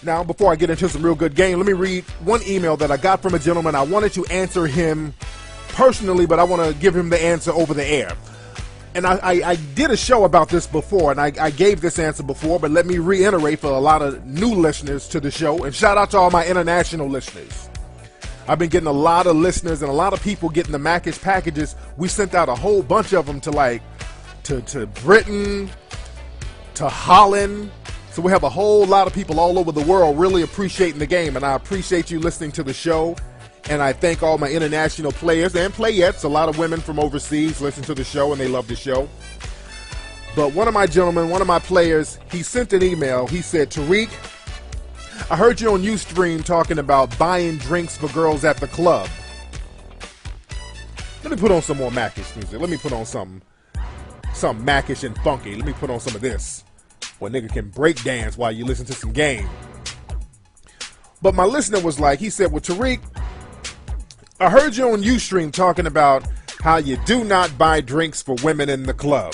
Now, before I get into some real good game, let me read one email that I got from a gentleman. I wanted to answer him personally, but I want to give him the answer over the air. And I did a show about this before, and I gave this answer before, but let me reiterate for a lot of new listeners to the show, and shout out to all my international listeners. I've been getting a lot of listeners and a lot of people getting the Mackish packages. We sent out a whole bunch of them to Britain, to Holland. So we have a whole lot of people all over the world really appreciating the game, and I appreciate you listening to the show. And I thank all my international players and playettes. A lot of women from overseas listen to the show, and they love the show. But one of my gentlemen, one of my players, he sent an email. He said, Tariq, I heard you on Ustream talking about buying drinks for girls at the club. Let me put on some more Mackish music. Let me put on something Mackish and funky. Let me put on some of this, where nigga can break dance while you listen to some game. But my listener was like, he said, well, Tariq, I heard you on Ustream talking about how you do not buy drinks for women in the club.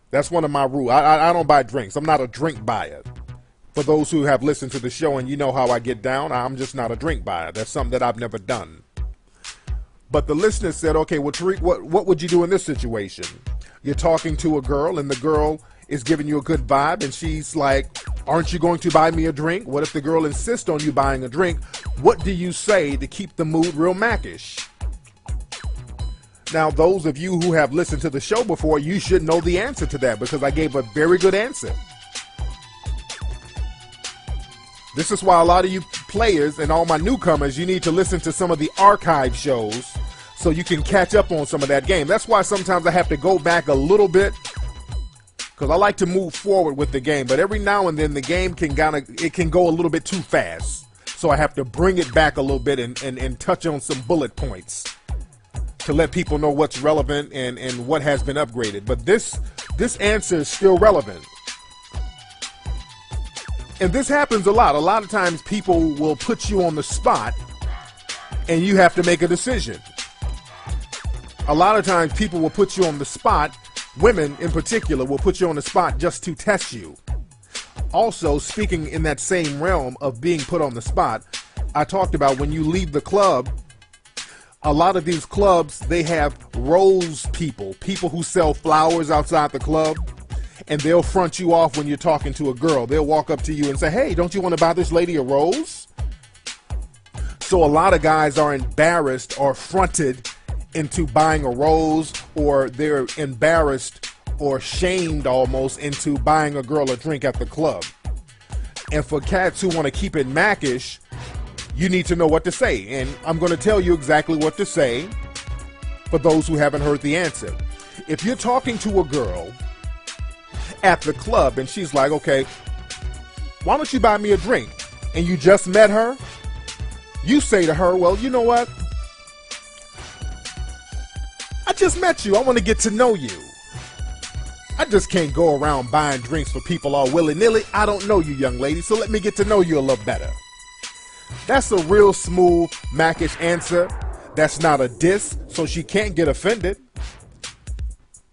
That's one of my rules. I don't buy drinks. I'm not a drink buyer. For those who have listened to the show and you know how I get down, I'm just not a drink buyer. That's something that I've never done. But the listener said, okay, well, Tariq, what would you do in this situation? You're talking to a girl and the girl is giving you a good vibe and she's like, aren't you going to buy me a drink? What if the girl insists on you buying a drink? What do you say to keep the mood real Mackish? Now, those of you who have listened to the show before, you should know the answer to that because I gave a very good answer. This is why a lot of you players and all my newcomers, you need to listen to some of the archive shows so you can catch up on some of that game. That's why sometimes I have to go back a little bit because I like to move forward with the game. But every now and then the game can go a little bit too fast. So I have to bring it back a little bit and touch on some bullet points to let people know what's relevant and what has been upgraded. But this answer is still relevant. And this happens a lot. A lot of times people will put you on the spot and you have to make a decision. A lot of times people will put you on the spot. Women in particular will put you on the spot just to test you. Also, speaking in that same realm of being put on the spot, I talked about when you leave the club, a lot of these clubs, they have rose people who sell flowers outside the club. And they'll front you off when you're talking to a girl. They'll walk up to you and say, hey, don't you want to buy this lady a rose? So a lot of guys are embarrassed or fronted into buying a rose, or they're embarrassed or shamed almost into buying a girl a drink at the club. And for cats who want to keep it Mackish, you need to know what to say. And I'm going to tell you exactly what to say for those who haven't heard the answer. If you're talking to a girl at the club and she's like, okay, why don't you buy me a drink? And you just met her, you say to her, well, you know what? I just met you. I want to get to know you. I just can't go around buying drinks for people all willy-nilly. I don't know you, young lady, so let me get to know you a little better. That's a real smooth, Mackish answer. That's not a diss, so she can't get offended.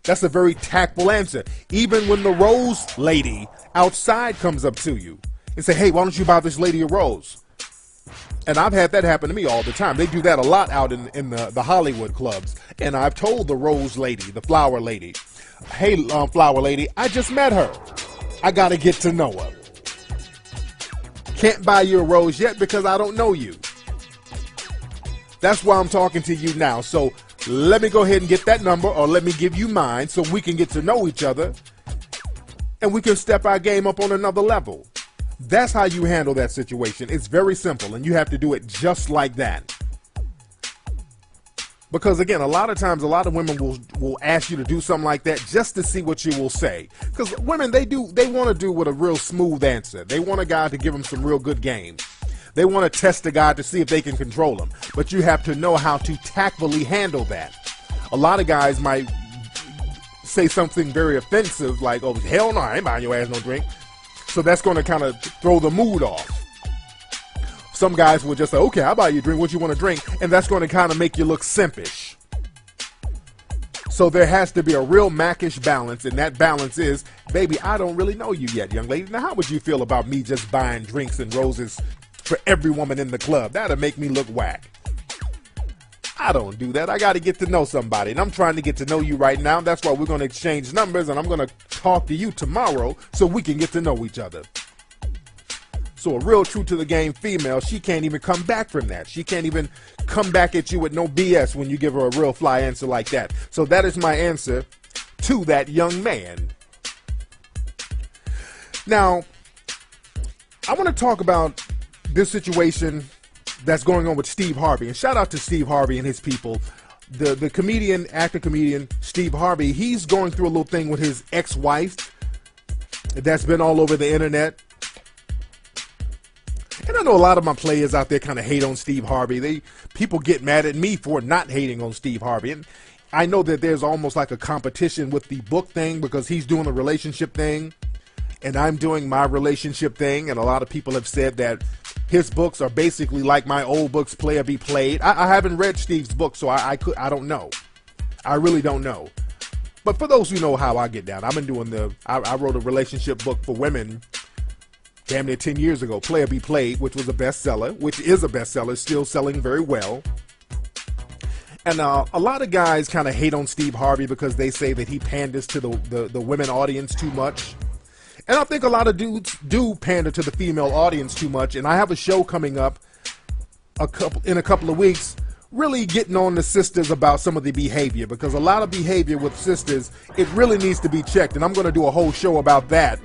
That's a very tactful answer. Even when the rose lady outside comes up to you and say, hey, why don't you buy this lady a rose? And I've had that happen to me all the time. They do that a lot out in the Hollywood clubs. And I've told the rose lady, the flower lady, hey, flower lady, I just met her. I got to get to know her. Can't buy you a rose yet because I don't know you. That's why I'm talking to you now. So let me go ahead and get that number, or let me give you mine so we can get to know each other and we can step our game up on another level. That's how you handle that situation. It's very simple, and you have to do it just like that. Because again, a lot of times, a lot of women will ask you to do something like that just to see what you will say. Because women, they want to do with a real smooth answer. They want a guy to give them some real good game. They want to test the guy to see if they can control him. But you have to know how to tactfully handle that. A lot of guys might say something very offensive like, oh, hell no, I ain't buying your ass no drink. So that's going to kind of throw the mood off. Some guys will just say, okay, I'll buy you a drink. What you want to drink? And that's going to kind of make you look simpish. So there has to be a real Macish balance, and that balance is, baby, I don't really know you yet, young lady. Now, how would you feel about me just buying drinks and roses for every woman in the club? That'll make me look whack. I don't do that. I got to get to know somebody, and I'm trying to get to know you right now. That's why we're going to exchange numbers, and I'm going to talk to you tomorrow so we can get to know each other. So a real true to the game female, she can't even come back from that. She can't even come back at you with no BS when you give her a real fly answer like that. So that is my answer to that young man. Now, I want to talk about this situation that's going on with Steve Harvey. And shout out to Steve Harvey and his people. The comedian, actor-comedian Steve Harvey, he's going through a little thing with his ex-wife that's been all over the internet. And I know a lot of my players out there kind of hate on Steve Harvey. People get mad at me for not hating on Steve Harvey. And I know that there's almost like a competition with the book thing because he's doing a relationship thing and I'm doing my relationship thing. And a lot of people have said that his books are basically like my old books, Player Be Played. I haven't read Steve's book, so I don't know. I really don't know. But for those who know how I get down, I've been doing I wrote a relationship book for women damn near 10 years ago, Player Be Played, which was a bestseller, which is a bestseller, still selling very well. And a lot of guys kind of hate on Steve Harvey because they say that he panders to the women audience too much. And I think a lot of dudes do pander to the female audience too much. And I have a show coming up in a couple of weeks, really getting on the sisters about some of the behavior, because a lot of behavior with sisters, it really needs to be checked. And I'm going to do a whole show about that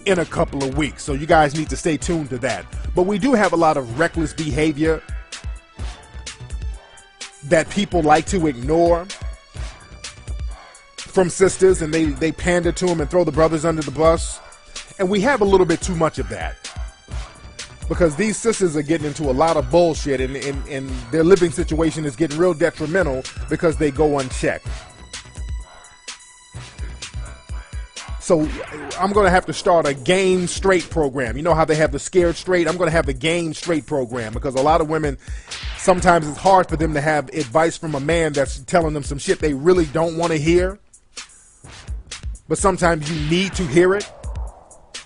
in a couple of weeks, so you guys need to stay tuned to that. But we do have a lot of reckless behavior that people like to ignore from sisters, and they pander to them and throw the brothers under the bus. And we have a little bit too much of that because these sisters are getting into a lot of bullshit, and their living situation is getting real detrimental because they go unchecked. So I'm going to have to start a Game Straight program. You know how they have the Scared Straight? I'm going to have the Game Straight program because a lot of women, sometimes it's hard for them to have advice from a man that's telling them some shit they really don't want to hear. But sometimes you need to hear it.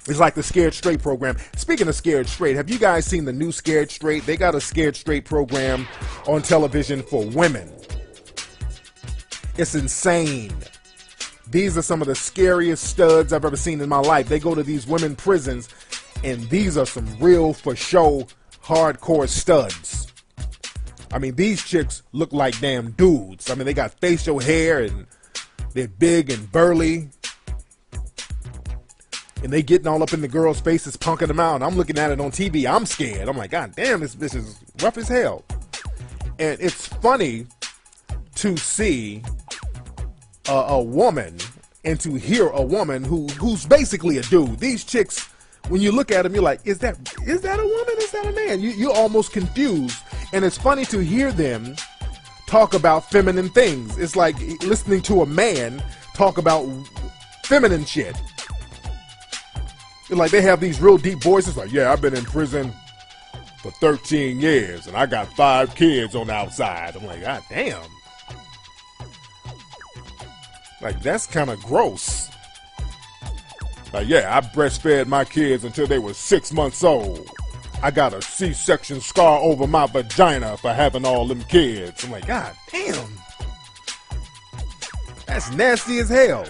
It's like the Scared Straight program. Speaking of Scared Straight, have you guys seen the new Scared Straight? They got a Scared Straight program on television for women. It's insane. These are some of the scariest studs I've ever seen in my life. They go to these women prisons, and these are some real, for show, hardcore studs. I mean, these chicks look like damn dudes. I mean, they got facial hair, and they're big and burly. And they getting all up in the girls' faces, punking them out. I'm looking at it on TV. I'm scared. I'm like, God damn, this bitch is rough as hell. And it's funny to see a woman and to hear a woman who's basically a dude. These chicks, when you look at them, you're like, is that a woman? Is that a man? You're almost confused. And it's funny to hear them talk about feminine things. It's like listening to a man talk about feminine shit. Like they have these real deep voices like, yeah, I've been in prison for 13 years and I got 5 kids on the outside. I'm like, God damn. Like, that's kind of gross. Like, yeah, I breastfed my kids until they were 6 months old. I got a C-section scar over my vagina for having all them kids. I'm like, God damn. That's nasty as hell.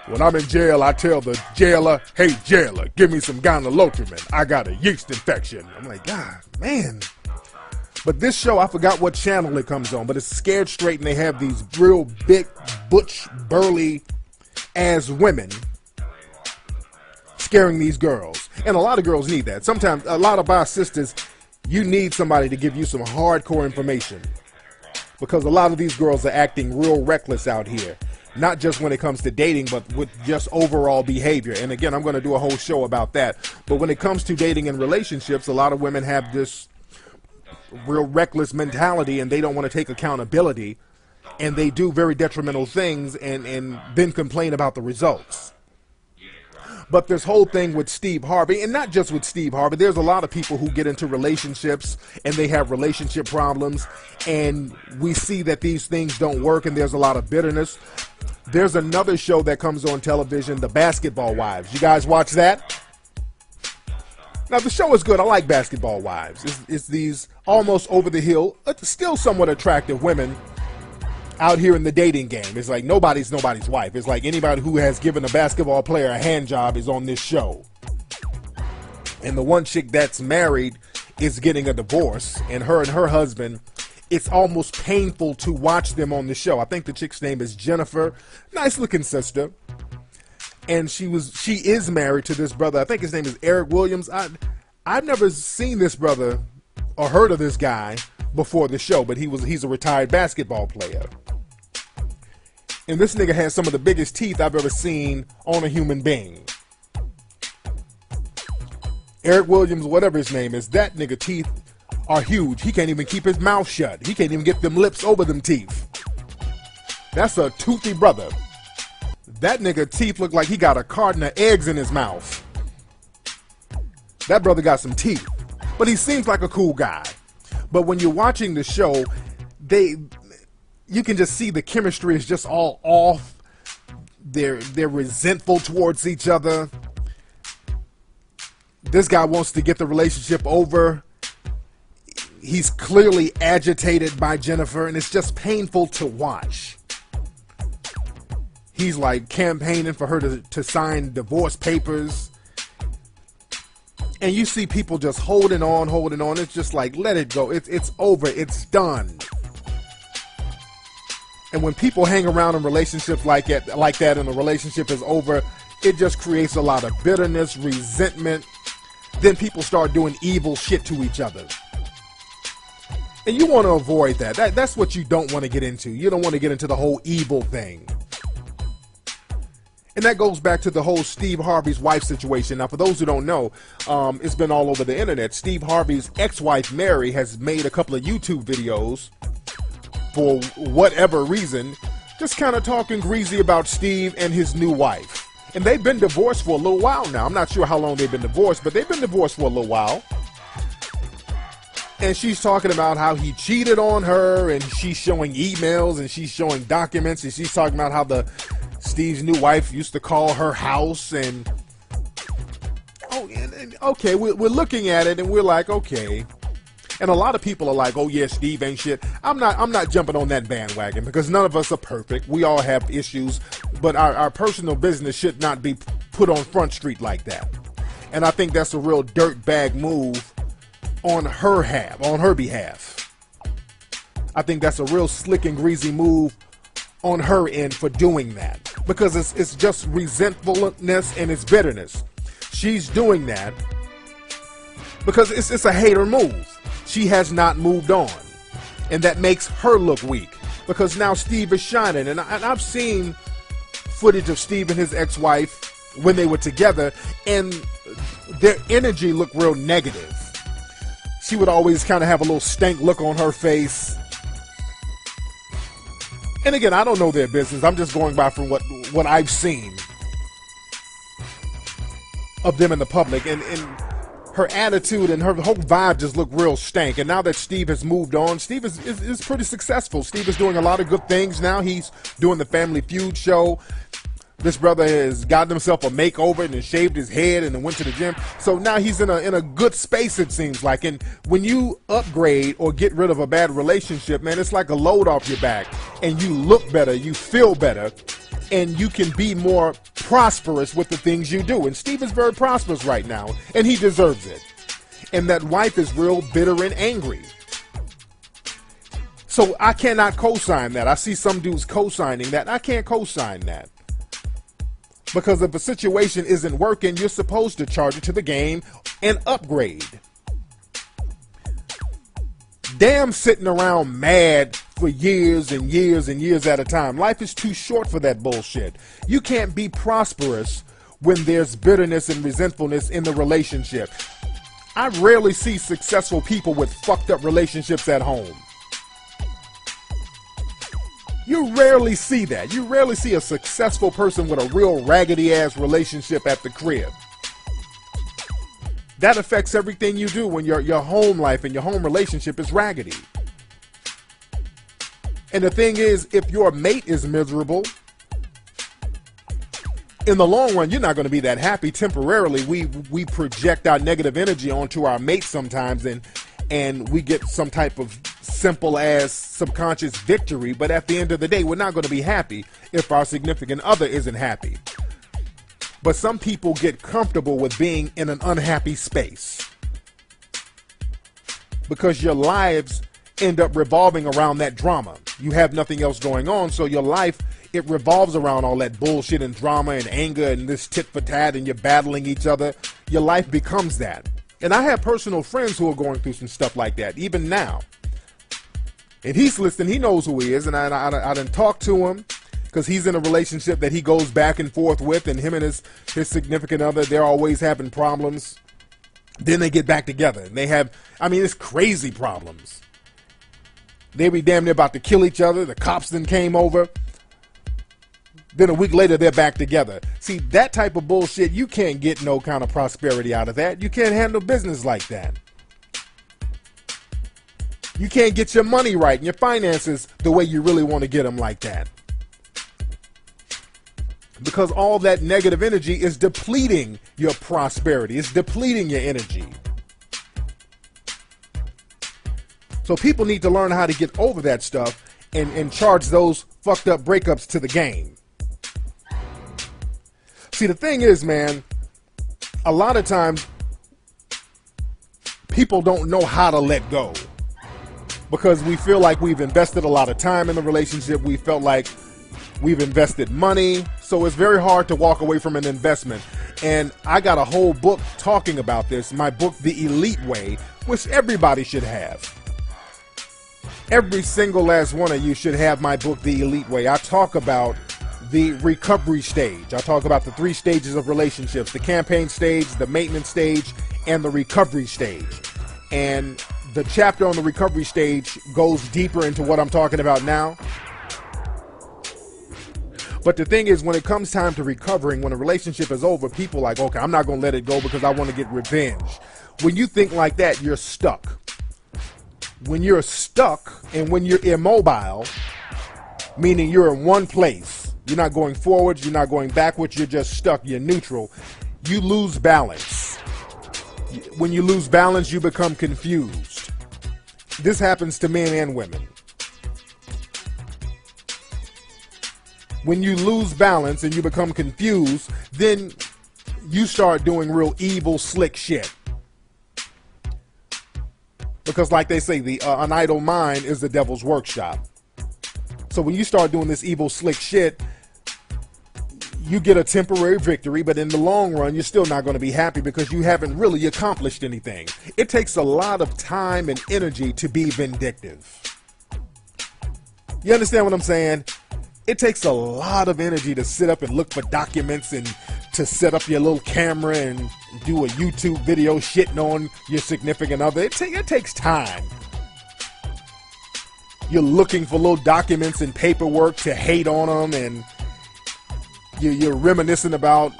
When I'm in jail, I tell the jailer, hey, jailer, give me some gynelotrimin. I got a yeast infection. I'm like, God, man. But this show, I forgot what channel it comes on, but it's Scared Straight, and they have these real big, butch, burly ass women scaring these girls. And a lot of girls need that. Sometimes, a lot of our sisters, you need somebody to give you some hardcore information. Because a lot of these girls are acting real reckless out here. Not just when it comes to dating, but with just overall behavior. And again, I'm going to do a whole show about that. But when it comes to dating and relationships, a lot of women have this real reckless mentality, and they don't want to take accountability, and they do very detrimental things and then complain about the results. But this whole thing with Steve Harvey, and not just with Steve Harvey, there's a lot of people who get into relationships and they have relationship problems, and we see that these things don't work and there's a lot of bitterness. There's another show that comes on television, The Basketball Wives. You guys watch that? Now, the show is good. I like Basketball Wives. It's these almost over-the-hill, still somewhat attractive women out here in the dating game. It's like nobody's wife. It's like anybody who has given a basketball player a hand job is on this show. And the one chick that's married is getting a divorce, and her husband, it's almost painful to watch them on the show. I think the chick's name is Jennifer. Nice looking sister. And she is married to this brother. I think his name is Eric Williams. I've never seen this brother or heard of this guy before the show, but he's a retired basketball player. And this nigga has some of the biggest teeth I've ever seen on a human being. Eric Williams, whatever his name is, that nigga teeth are huge. He can't even keep his mouth shut. He can't even get them lips over them teeth. That's a toothy brother. That nigga teeth look like he got a carton of eggs in his mouth. That brother got some teeth. But he seems like a cool guy. But when you're watching the show, you can just see the chemistry is just all off. They're resentful towards each other. This guy wants to get the relationship over. He's clearly agitated by Jennifer, and it's just painful to watch. He's like campaigning for her to sign divorce papers. And you see people just holding on. It's just like, let it go. It's over. It's done. And when people hang around in relationships like that and the relationship is over, it just creates a lot of bitterness, resentment. Then people start doing evil shit to each other. And you want to avoid that. That's what you don't want to get into. You don't want to get into the whole evil thing. And that goes back to the whole Steve Harvey's wife situation. Now, for those who don't know, it's been all over the internet. Steve Harvey's ex-wife, Mary, has made a couple of YouTube videos for whatever reason, just kind of talking greasy about Steve and his new wife. And they've been divorced for a little while now. I'm not sure how long they've been divorced, but they've been divorced for a little while. And she's talking about how he cheated on her, and she's showing emails, and she's showing documents, and she's talking about how Steve's new wife used to call her house, and okay, we're looking at it and we're like, okay. And a lot of people are like, oh yeah, Steve ain't shit. I'm not jumping on that bandwagon, because none of us are perfect. We all have issues, but our personal business should not be put on Front Street like that. And I think that's a real dirtbag move on her behalf. I think that's a real slick and greasy move on her end for doing that, because it's just resentfulness and it's bitterness. She's doing that because it's a hater move. She has not moved on, and that makes her look weak, because now Steve is shining. And I've seen footage of Steve and his ex-wife when they were together, and their energy looked real negative. She would always kind of have a little stank look on her face. And again, I don't know their business. I'm just going by from what I've seen of them in the public. And her attitude and her whole vibe just looked real stank. And now that Steve has moved on, Steve is pretty successful. Steve is doing a lot of good things now. He's doing the Family Feud show. This brother has gotten himself a makeover and has shaved his head and then went to the gym. So now he's in a good space, it seems like. And when you upgrade or get rid of a bad relationship, man, it's like a load off your back. And you look better, you feel better, and you can be more prosperous with the things you do. And Steve is very prosperous right now, and he deserves it. And that wife is real bitter and angry. So I cannot co-sign that. I see some dudes co-signing that. I can't co-sign that. Because if a situation isn't working, you're supposed to charge it to the game and upgrade. Damn sitting around mad for years and years and years at a time. Life is too short for that bullshit. You can't be prosperous when there's bitterness and resentfulness in the relationship. I rarely see successful people with fucked up relationships at home. You rarely see that. You rarely see a successful person with a real raggedy ass relationship at the crib. That affects everything you do when your home life and your home relationship is raggedy. And the thing is, if your mate is miserable, in the long run, you're not going to be that happy. Temporarily, we project our negative energy onto our mate sometimes, and we get some type of simple as subconscious victory. But at the end of the day, we're not going to be happy if our significant other isn't happy. But some people get comfortable with being in an unhappy space because your lives end up revolving around that drama. You have nothing else going on, so your life, it revolves around all that bullshit and drama and anger and this tit for tat, and you're battling each other. Your life becomes that. And I have personal friends who are going through some stuff like that, even now. And he's listening, he knows who he is, and I done talked to him because he's in a relationship that he goes back and forth with, and him and his significant other, they're always having problems. Then they get back together, and they have, I mean, it's crazy problems. They be damn near about to kill each other. The cops then came over. Then a week later, they're back together. See, that type of bullshit, you can't get no kind of prosperity out of that. You can't handle business like that. You can't get your money right and your finances the way you really want to get them like that. Because all that negative energy is depleting your prosperity. It's depleting your energy. So people need to learn how to get over that stuff and charge those fucked up breakups to the game. See, the thing is, man, a lot of times people don't know how to let go because we feel like we've invested a lot of time in the relationship. We felt like we've invested money. So it's very hard to walk away from an investment. And I got a whole book talking about this. My book, The Elite Way, which everybody should have. Every single last one of you should have my book, The Elite Way. I talk about the recovery stage. I talk about the 3 stages of relationships: the campaign stage, the maintenance stage, and the recovery stage. And the chapter on the recovery stage goes deeper into what I'm talking about now. But the thing is, when it comes time to recovering, when a relationship is over, people are like, okay, I'm not going to let it go because I want to get revenge. When you think like that, you're stuck. When you're stuck and when you're immobile, meaning you're in one place, you're not going forwards, you're not going backwards, you're just stuck, you're neutral, you lose balance. When you lose balance, you become confused. This happens to men and women. When you lose balance and you become confused, then you start doing real evil, slick shit. Because like they say, an idle mind is the devil's workshop. So when you start doing this evil, slick shit, you get a temporary victory, but in the long run, you're still not going to be happy because you haven't really accomplished anything. It takes a lot of time and energy to be vindictive. You understand what I'm saying? It takes a lot of energy to sit up and look for documents and to set up your little camera and do a YouTube video shitting on your significant other. It takes time. You're looking for little documents and paperwork to hate on them, and you're reminiscing about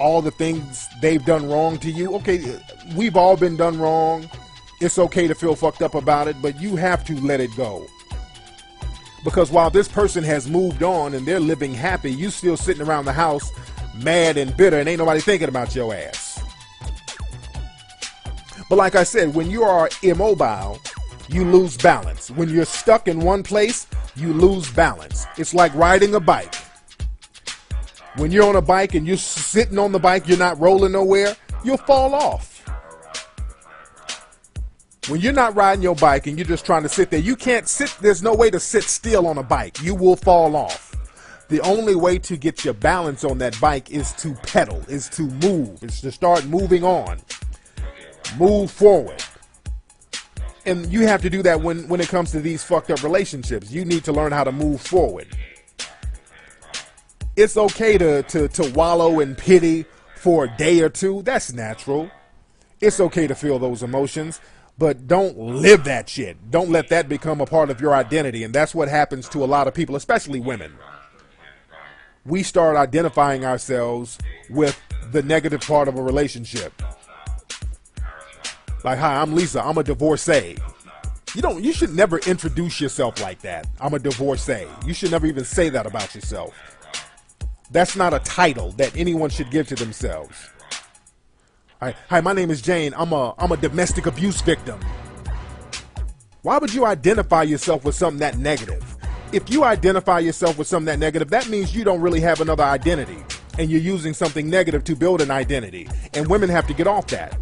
all the things they've done wrong to you. Okay, we've all been done wrong. It's okay to feel fucked up about it, but you have to let it go. Because while this person has moved on and they're living happy, you still sitting around the house mad and bitter, and ain't nobody thinking about your ass. But like I said, when you are immobile, you lose balance. When you're stuck in one place, you lose balance. It's like riding a bike. When you're on a bike and you're sitting on the bike, you're not rolling nowhere, you'll fall off. When you're not riding your bike and you're just trying to sit there, you can't sit, there's no way to sit still on a bike. You will fall off. The only way to get your balance on that bike is to pedal, is to move, is to start moving on. Move forward. And you have to do that when it comes to these fucked up relationships. You need to learn how to move forward. It's okay to wallow in pity for a day or two. That's natural. It's okay to feel those emotions. but don't live that shit. Don't let that become a part of your identity. And that's what happens to a lot of people, especially women. We start identifying ourselves with the negative part of a relationship. Like, hi, I'm Lisa. I'm a divorcee. You should never introduce yourself like that. I'm a divorcee. You should never even say that about yourself. That's not a title that anyone should give to themselves. Hi, my name is Jane. I'm a domestic abuse victim. Why would you identify yourself with something that negative? If you identify yourself with something that negative, that means you don't really have another identity, and you're using something negative to build an identity. And women have to get off that.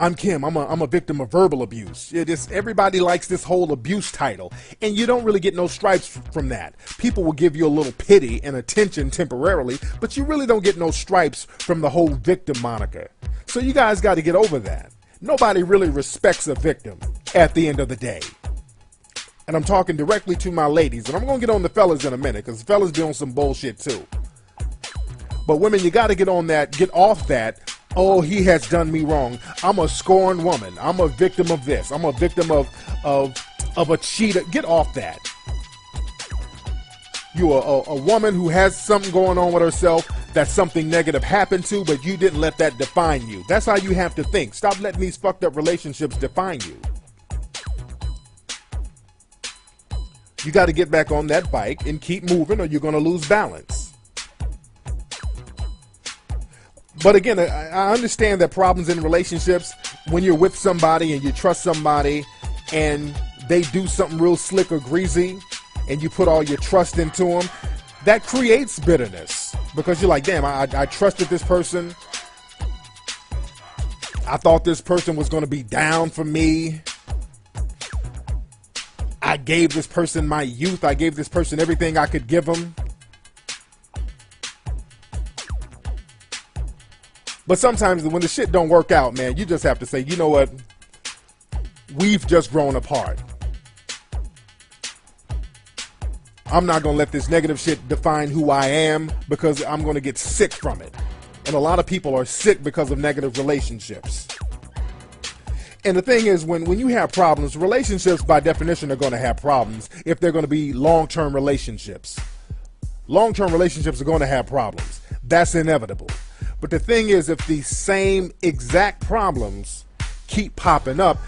I'm Kim. I'm a victim of verbal abuse. Everybody likes this whole abuse title, and you don't really get no stripes from that. People will give you a little pity and attention temporarily, but you really don't get no stripes from the whole victim moniker. So you guys got to get over that. Nobody really respects a victim at the end of the day. And I'm talking directly to my ladies, and I'm going to get on the fellas in a minute, because the fellas be on some bullshit too. But women, you got to get on that, get off that. Oh, he has done me wrong. I'm a scorned woman. I'm a victim of this. I'm a victim of a cheater. Get off that. You're a woman who has something going on with herself that something negative happened to, but you didn't let that define you. That's how you have to think. Stop letting these fucked up relationships define you. You got to get back on that bike and keep moving, or you're going to lose balance. But again, I understand that problems in relationships, when you're with somebody and you trust somebody and they do something real slick or greasy and you put all your trust into them, that creates bitterness, because you're like, damn, I trusted this person. I thought this person was going to be down for me. I gave this person my youth. I gave this person everything I could give them. But sometimes when the shit don't work out, man, you just have to say, you know what? We've just grown apart. I'm not going to let this negative shit define who I am, because I'm going to get sick from it. And a lot of people are sick because of negative relationships. And the thing is, when you have problems, relationships by definition are going to have problems if they're going to be long-term relationships. Long-term relationships are going to have problems. That's inevitable. But the thing is, if the same exact problems keep popping up,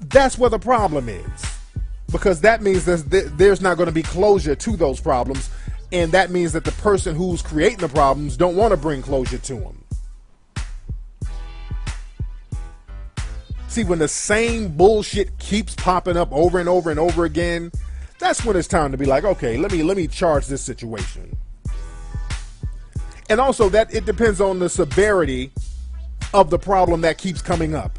that's where the problem is. Because that means there's not going to be closure to those problems. And that means that the person who's creating the problems don't want to bring closure to them. See, when the same bullshit keeps popping up over and over and over again, that's when it's time to be like, okay, let me charge this situation. And also, that it depends on the severity of the problem that keeps coming up.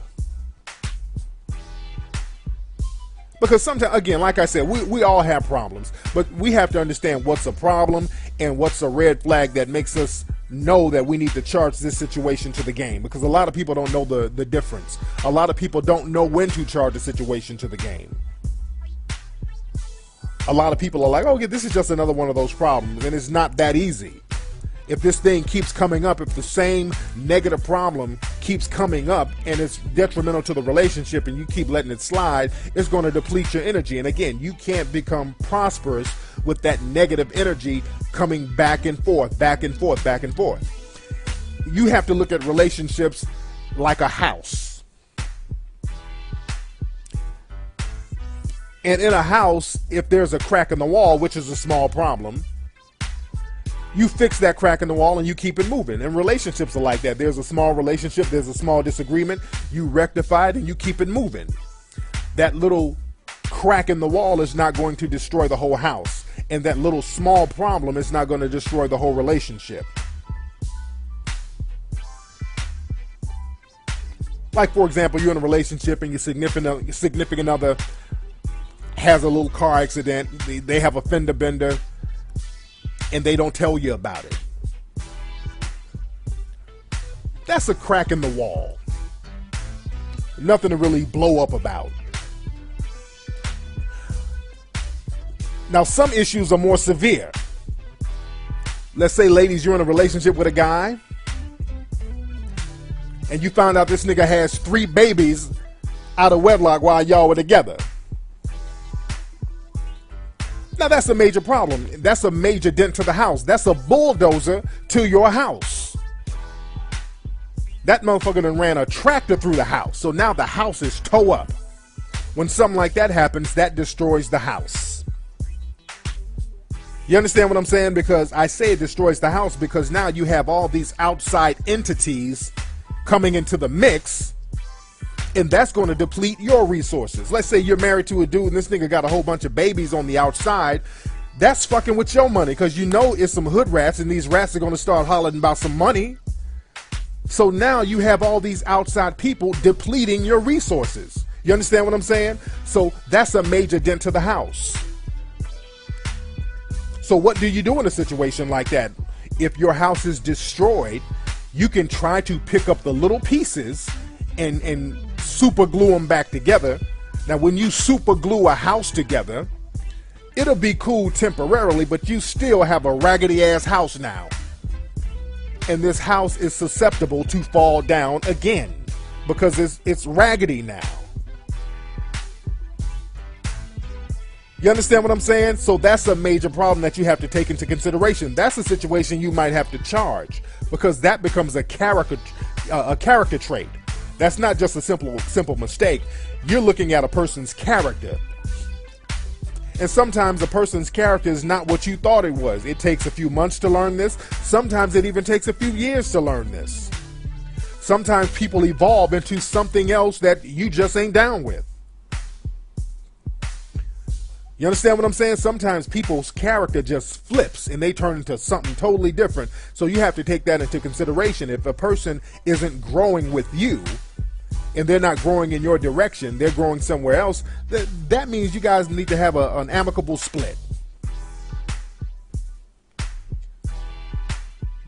Because sometimes, again, like I said, we all have problems, but we have to understand what's a problem and what's a red flag that makes us know that we need to charge this situation to the game. Because a lot of people don't know the difference. A lot of people don't know when to charge a situation to the game. A lot of people are like, oh, yeah, this is just another one of those problems, and it's not that easy. If this thing keeps coming up, if the same negative problem keeps coming up and it's detrimental to the relationship and you keep letting it slide, it's going to deplete your energy. And again, you can't become prosperous with that negative energy coming back and forth, back and forth, back and forth. You have to look at relationships like a house. And in a house, if there's a crack in the wall, which is a small problem, you fix that crack in the wall and you keep it moving. And relationships are like that. There's a small relationship, there's a small disagreement, you rectify it and you keep it moving. That little crack in the wall is not going to destroy the whole house. And that little small problem is not going to destroy the whole relationship. Like, for example, you're in a relationship and your significant other has a little car accident, they have a fender bender, and they don't tell you about it. That's a crack in the wall. Nothing to really blow up about. Now, some issues are more severe. Let's say, ladies, you're in a relationship with a guy, and you found out this nigga has 3 babies out of wedlock while y'all were together. Now that's a major problem. That's a major dent to the house. That's a bulldozer to your house. That motherfucker done ran a tractor through the house. So now the house is toe up. When something like that happens, that destroys the house. You understand what I'm saying? Because I say it destroys the house because now you have all these outside entities coming into the mix, and that's going to deplete your resources. Let's say you're married to a dude and this nigga got a whole bunch of babies on the outside. That's fucking with your money because you know it's some hood rats, and these rats are going to start hollering about some money. So now you have all these outside people depleting your resources. You understand what I'm saying? So that's a major dent to the house. So what do you do in a situation like that? If your house is destroyed, you can try to pick up the little pieces and super glue them back together. Now, when you super glue a house together, it'll be cool temporarily, but you still have a raggedy ass house now. And this house is susceptible to fall down again because it's raggedy now. You understand what I'm saying? So that's a major problem that you have to take into consideration. That's a situation you might have to charge because that becomes a character trait. That's not just a simple mistake. You're looking at a person's character. And sometimes a person's character is not what you thought it was. It takes a few months to learn this. Sometimes it even takes a few years to learn this. Sometimes people evolve into something else that you just ain't down with. You understand what I'm saying? Sometimes people's character just flips and they turn into something totally different. So you have to take that into consideration. If a person isn't growing with you and they're not growing in your direction, they're growing somewhere else, that means you guys need to have an amicable split.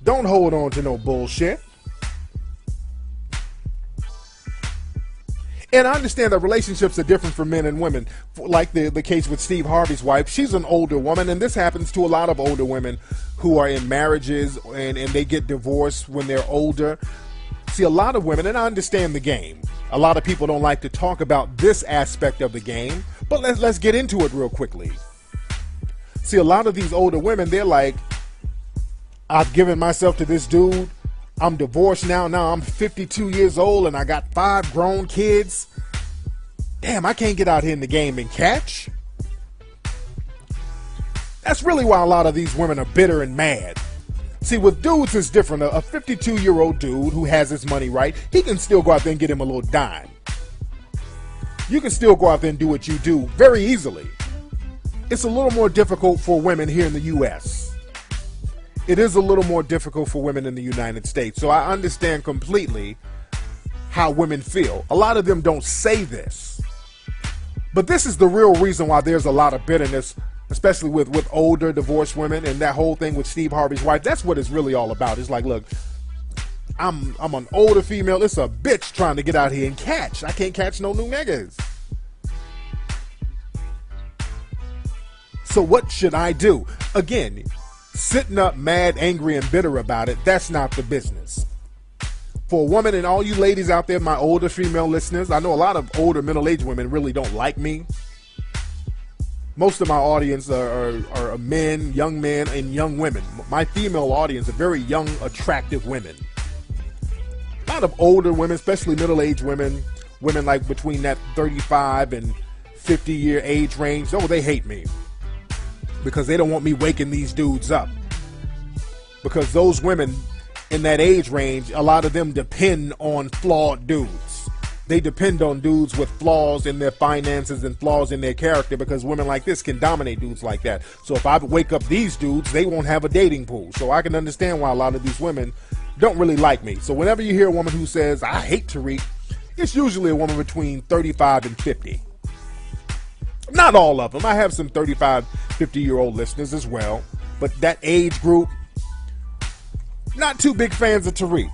Don't hold on to no bullshit. And I understand that relationships are different for men and women. Like the case with Steve Harvey's wife, she's an older woman, and this happens to a lot of older women who are in marriages and they get divorced when they're older. See, a lot of women, and I understand the game, a lot of people don't like to talk about this aspect of the game, but let's get into it real quickly. See, a lot of these older women, they're like, I've given myself to this dude. I'm divorced now. Now I'm 52 years old and I got 5 grown kids. Damn, I can't get out here in the game and catch. That's really why a lot of these women are bitter and mad. See, with dudes it's different. A 52-year-old dude who has his money right, he can still go out there and get him a little dime. You can still go out there and do what you do very easily. It's a little more difficult for women here in the U.S. It is a little more difficult for women in the United States. So I understand completely how women feel. A lot of them don't say this. But this is the real reason why there's a lot of bitterness, especially with older divorced women and that whole thing with Steve Harvey's wife. That's what it's really all about. It's like, look, I'm an older female. It's a bitch trying to get out here and catch. I can't catch no new niggas. So what should I do? Again, sitting up mad, angry, and bitter about it, that's not the business. For a woman, and all you ladies out there, my older female listeners, I know a lot of older middle-aged women really don't like me. Most of my audience are men, and young women. My female audience are very young, attractive women. A lot of older women, especially middle-aged women like between that 35 and 50-year age range, oh, they hate me. Because they don't want me waking these dudes up. Because those women in that age range, a lot of them depend on flawed dudes. They depend on dudes with flaws in their finances and flaws in their character, because women like this can dominate dudes like that. So if I wake up these dudes, they won't have a dating pool. So I can understand why a lot of these women don't really like me. So whenever you hear a woman who says, I hate Tariq, it's usually a woman between 35 and 50. Not all of them. I have some 35, 50-year-old listeners as well. But that age group, not too big fans of Tariq.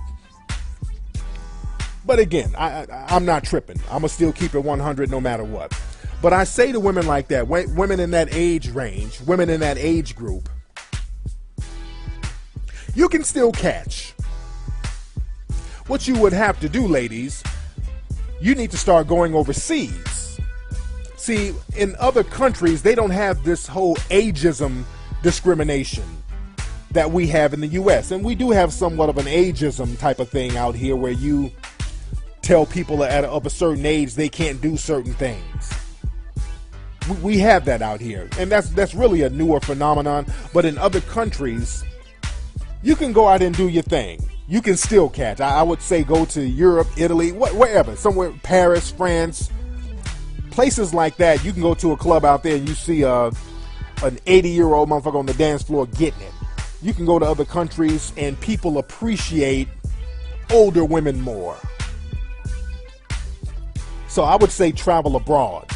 But again, I'm not tripping. I'm going to still keep it 100 no matter what. But I say to women like that, women in that age range, women in that age group, you can still catch. what you would have to do, ladies, you need to start going overseas. See, in other countries, they don't have this whole ageism discrimination that we have in the U.S. And we do have somewhat of an ageism type of thing out here where you tell people of a certain age they can't do certain things. We have that out here, and that's really a newer phenomenon. But in other countries, you can go out and do your thing. You can still catch. I would say go to Europe, Italy, wherever, somewhere, Paris, France, places like that. You can go to a club out there and you see an 80-year-old motherfucker on the dance floor getting it. You can go to other countries and people appreciate older women more. So I would say travel abroad.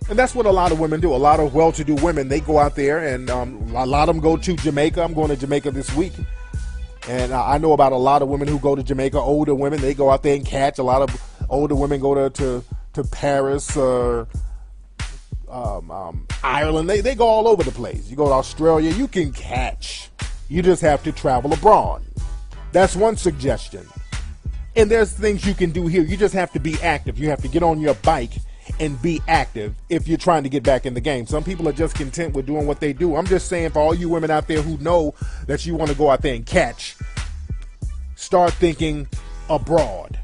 And that's what a lot of women do. A lot of well-to-do women, they go out there, and a lot of them go to Jamaica. I'm going to Jamaica this week. And I know about a lot of women who go to Jamaica, older women. They go out there and catch. A lot of older women go to Paris or Ireland. They go all over the place. You go to Australia, you can catch. You just have to travel abroad. That's one suggestion. And there's things you can do here. You just have to be active. You have to get on your bike and be active if you're trying to get back in the game. Some people are just content with doing what they do. I'm just saying, for all you women out there who know that you want to go out there and catch, start thinking abroad.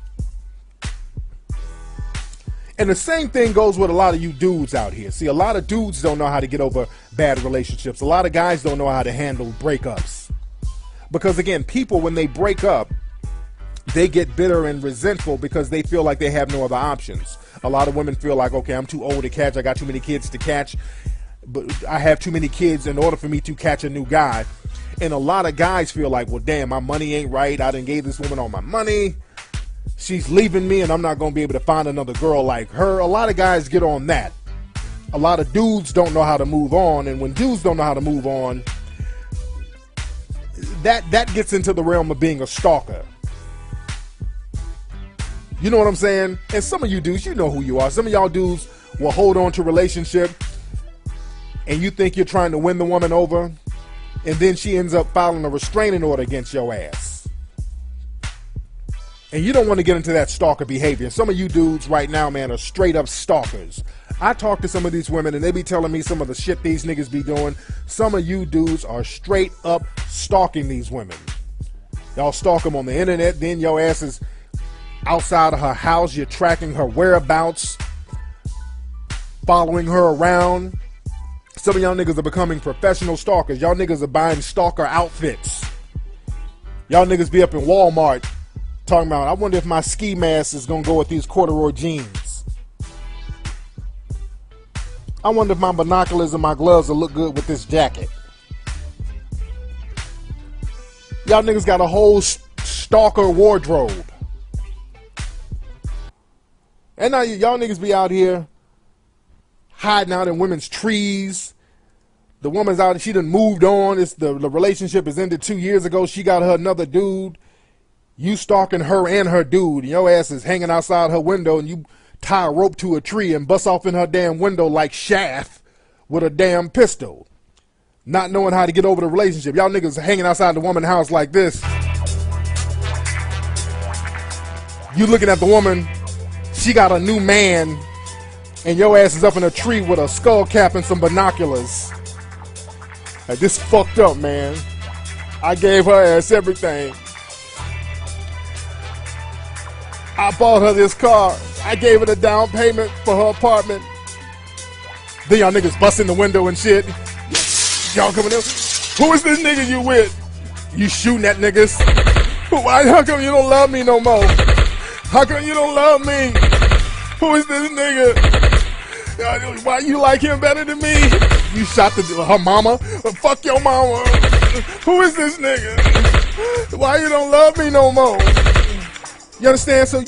And the same thing goes with a lot of you dudes out here. See, a lot of dudes don't know how to get over bad relationships. A lot of guys don't know how to handle breakups. Because again, people, when they break up, they get bitter and resentful because they feel like they have no other options. A lot of women feel like, okay, I'm too old to catch. I got too many kids to catch. But I have too many kids in order for me to catch a new guy. And a lot of guys feel like, well, damn, my money ain't right. I done gave this woman all my money. She's leaving me, and I'm not going to be able to find another girl like her. A lot of guys get on that. A lot of dudes don't know how to move on. And when dudes don't know how to move on, that gets into the realm of being a stalker. You know what I'm saying? And some of you dudes, you know who you are. Some of y'all dudes will hold on to a relationship and you think you're trying to win the woman over, and then she ends up filing a restraining order against your ass. And you don't want to get into that stalker behavior. Some of you dudes right now, man, are straight up stalkers. I talk to some of these women and they be telling me some of the shit these niggas be doing. Some of you dudes are straight up stalking these women. Y'all stalk them on the internet, then your ass is outside of her house, you're tracking her whereabouts, following her around. Some of y'all niggas are becoming professional stalkers. Y'all niggas are buying stalker outfits. Y'all niggas be up in Walmart talking about, I wonder if my ski mask is gonna go with these corduroy jeans. I wonder if my binoculars and my gloves will look good with this jacket. Y'all niggas got a whole stalker wardrobe. And now y'all niggas be out here hiding out in women's trees. The woman's out, she done moved on. The relationship is ended 2 years ago. She got her another dude. You stalking her and her dude. And your ass is hanging outside her window, and you tie a rope to a tree and bust off in her damn window like Shaft with a damn pistol. Not knowing how to get over the relationship. Y'all niggas hanging outside the woman's house like this. You looking at the woman, she got a new man, and your ass is up in a tree with a skull cap and some binoculars. Like, this fucked up, man. I gave her ass everything. I bought her this car. I gave her the down payment for her apartment. Then y'all niggas busting the window and shit. Y'all coming in? Who is this nigga you with? You shooting at niggas? Why? How come you don't love me no more? How come you don't love me? Who is this nigga? Why you like him better than me? You shot her mama? Fuck your mama. Who is this nigga? Why you don't love me no more? You understand? So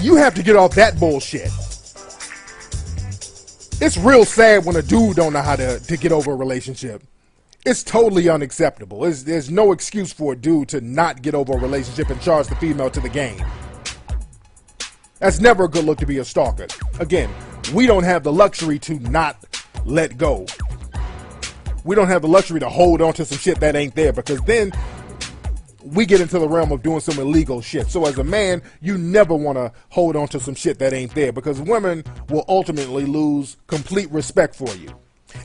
you have to get off that bullshit. It's real sad when a dude don't know how to get over a relationship. It's totally unacceptable. There's no excuse for a dude to not get over a relationship and charge the female to the game. That's never a good look to be a stalker. Again, we don't have the luxury to not let go. We don't have the luxury to hold on to some shit that ain't there, because then we get into the realm of doing some illegal shit. So as a man, you never want to hold on to some shit that ain't there, because women will ultimately lose complete respect for you.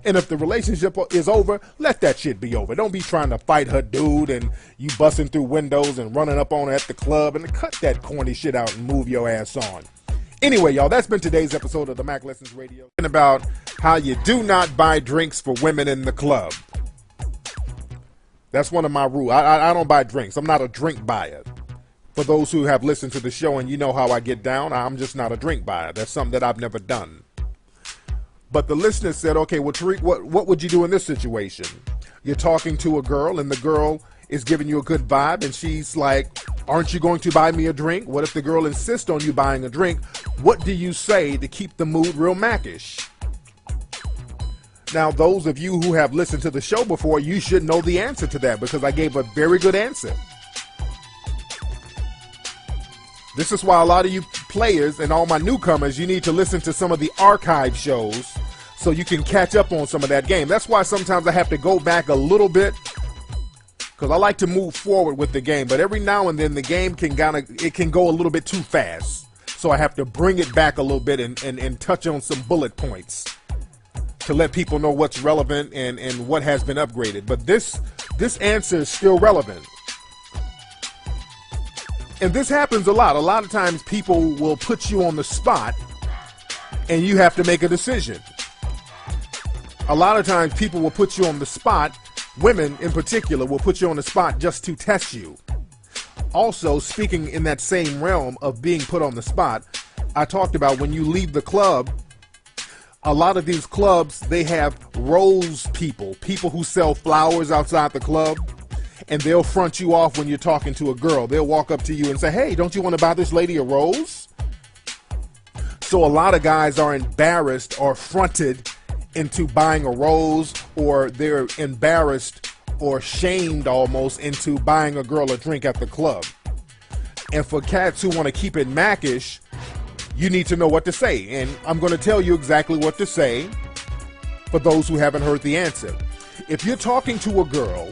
And if the relationship is over, let that shit be over. Don't be trying to fight her dude and you busting through windows and running up on her at the club, and cut that corny shit out and move your ass on. Anyway, y'all, that's been today's episode of the Mac Lessons Radio. About how you do not buy drinks for women in the club. That's one of my rules. I don't buy drinks. I'm not a drink buyer. For those who have listened to the show and you know how I get down, I'm just not a drink buyer. That's something that I've never done. But the listener said, okay, well, Tariq, what would you do in this situation? You're talking to a girl and the girl is giving you a good vibe and she's like, aren't you going to buy me a drink? What if the girl insists on you buying a drink? What do you say to keep the mood real Mac-ish? Now, those of you who have listened to the show before, you should know the answer to that, because I gave a very good answer. This is why a lot of you players and all my newcomers, you need to listen to some of the archive shows so you can catch up on some of that game. That's why sometimes I have to go back a little bit, because I like to move forward with the game. But every now and then the game can go a little bit too fast. So I have to bring it back a little bit and touch on some bullet points to let people know what's relevant and what has been upgraded. But this answer is still relevant. And this happens a lot. A lot of times people will put you on the spot and you have to make a decision. A lot of times people will put you on the spot. Women in particular will put you on the spot just to test you. Also, speaking in that same realm of being put on the spot, I talked about when you leave the club, a lot of these clubs, they have rose people who sell flowers outside the club. And they'll front you off when you're talking to a girl. They'll walk up to you and say, hey, don't you want to buy this lady a rose? So a lot of guys are embarrassed or fronted into buying a rose, or they're embarrassed or shamed almost into buying a girl a drink at the club. And for cats who want to keep it Mac-ish, you need to know what to say. And I'm going to tell you exactly what to say for those who haven't heard the answer. If you're talking to a girl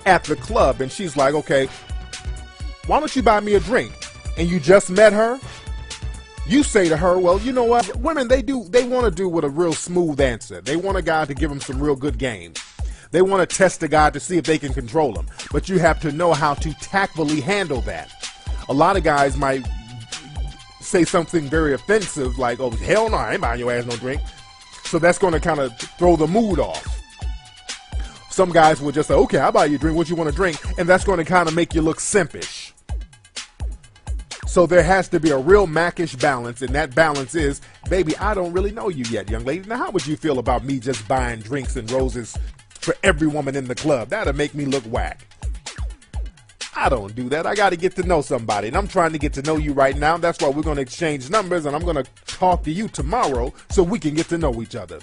at the club and she's like, okay, why don't you buy me a drink? And you just met her, you say to her, well, you know what, women, they want to do with a real smooth answer. They want a guy to give them some real good game. They want to test the guy to see if they can control him. But you have to know how to tactfully handle that. A lot of guys might say something very offensive like, oh, hell no, I ain't buying your ass no drink. So that's going to kind of throw the mood off. Some guys will just say, okay, I'll buy you a drink. What you want to drink? And that's going to kind of make you look simpish. So there has to be a real Mac-ish balance, and that balance is, baby, I don't really know you yet, young lady. Now, how would you feel about me just buying drinks and roses for every woman in the club? That'll make me look whack. I don't do that. I got to get to know somebody, and I'm trying to get to know you right now. That's why we're going to exchange numbers, and I'm going to talk to you tomorrow so we can get to know each other.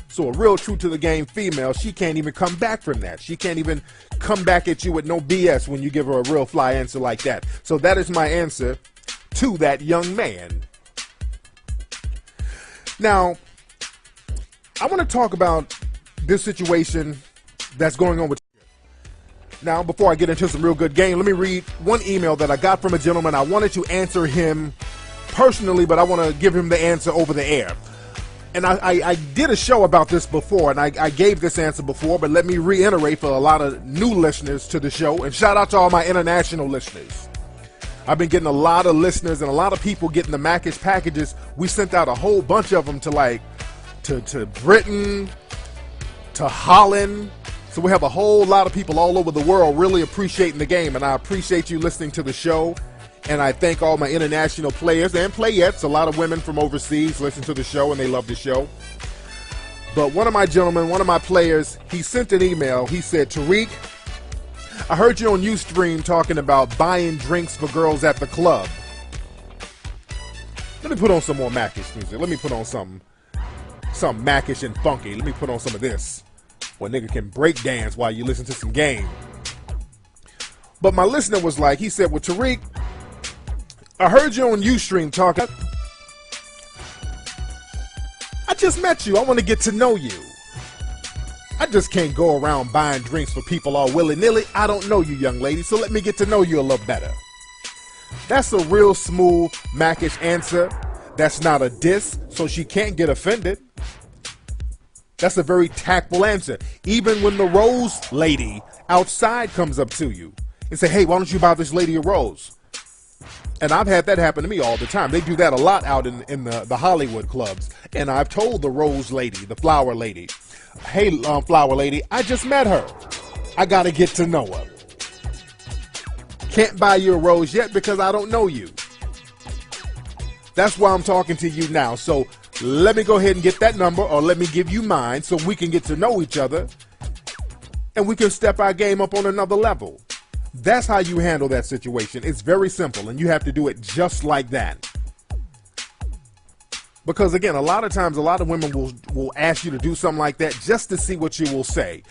So a real true to the game female, she can't even come back from that. She can't even come back at you with no BS when you give her a real fly answer like that. So that is my answer to that young man. Now, I want to talk about this situation that's going on with. Now, before I get into some real good game, let me read one email that I got from a gentleman. I wanted to answer him personally, but I want to give him the answer over the air. And I did a show about this before, and I gave this answer before, but let me reiterate for a lot of new listeners to the show, and shout out to all my international listeners. I've been getting a lot of listeners and a lot of people getting the Mac-ish packages. We sent out a whole bunch of them to Britain, to Holland. So we have a whole lot of people all over the world really appreciating the game, and I appreciate you listening to the show. And I thank all my international players and playettes. A lot of women from overseas listen to the show and they love the show. But one of my gentlemen, one of my players, he sent an email. He said, Tariq, I heard you on Ustream talking about buying drinks for girls at the club. Let me put on some more Mac-ish music. Let me put on something Mac-ish and funky. Let me put on some of this, where nigga can break dance while you listen to some game. But my listener was like, he said, well, Tariq, I heard you on Ustream talking. I just met you. I want to get to know you. I just can't go around buying drinks for people all willy-nilly. I don't know you, young lady, so let me get to know you a little better. That's a real smooth, Mac-ish answer. That's not a diss, so she can't get offended. That's a very tactful answer. Even when the rose lady outside comes up to you and say, hey, why don't you buy this lady a rose? And I've had that happen to me all the time. They do that a lot out in the Hollywood clubs. And I've told the rose lady, the flower lady, hey, flower lady, I just met her. I got to get to know her. Can't buy you a rose yet because I don't know you. That's why I'm talking to you now. So let me go ahead and get that number, or let me give you mine so we can get to know each other and we can step our game up on another level. That's how you handle that situation. It's very simple, and you have to do it just like that. Because again, a lot of times, a lot of women will ask you to do something like that just to see what you will say.